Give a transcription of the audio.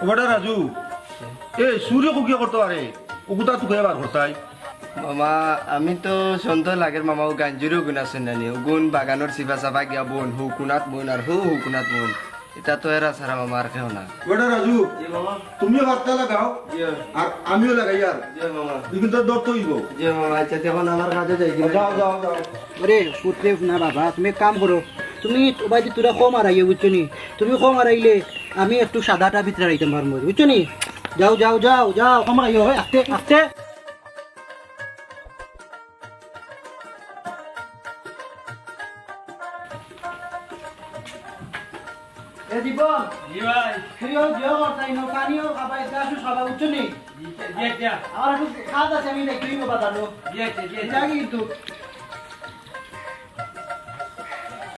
ওটা রাজু এ সূর্য কুকিয়া করতে পারে ওগুতা তুকে বার করতাই মামা আমি তো সন্ত লাগের মামা ও গাঞ্জুরও গুণ আছে নানি গুণ বাগানোর সিফা সাফা গিয়া বোন হুকুনাত বোন আর হুকুনাত বোন এটা তো এরা সারা মামা আর কেউ না ওটা রাজু জি মামা তুমিও ভাতটা লাগাও আর আমিও লাগাই আর জি মামা দুদিন তো দর তৈব জি মামা আচ্ছা তখন আমার কাজে যাই যাও যাও যাও আরে পুত্রে না বাবা তুমি এক কাম করো তুমি বাইদি তোরা কম আড়াইয়ে বুঝছো নি তুমি কম আড়াইলে আমি একটু সাদাটা ভিতরে রাইতে পারবো বুঝছো নি যাও যাও যাও যাও কম আড়াইও আস্তে আস্তে এ জীবন জি ভাই ফিরিও জিও করতাই নো পানিও খাবাই গাছু সবাই বুঝছো নি দিয়া দিয়া আমার একটু খাদ আছে আমি দেখি বাজানো দিয়া দিয়া জানি কিন্তু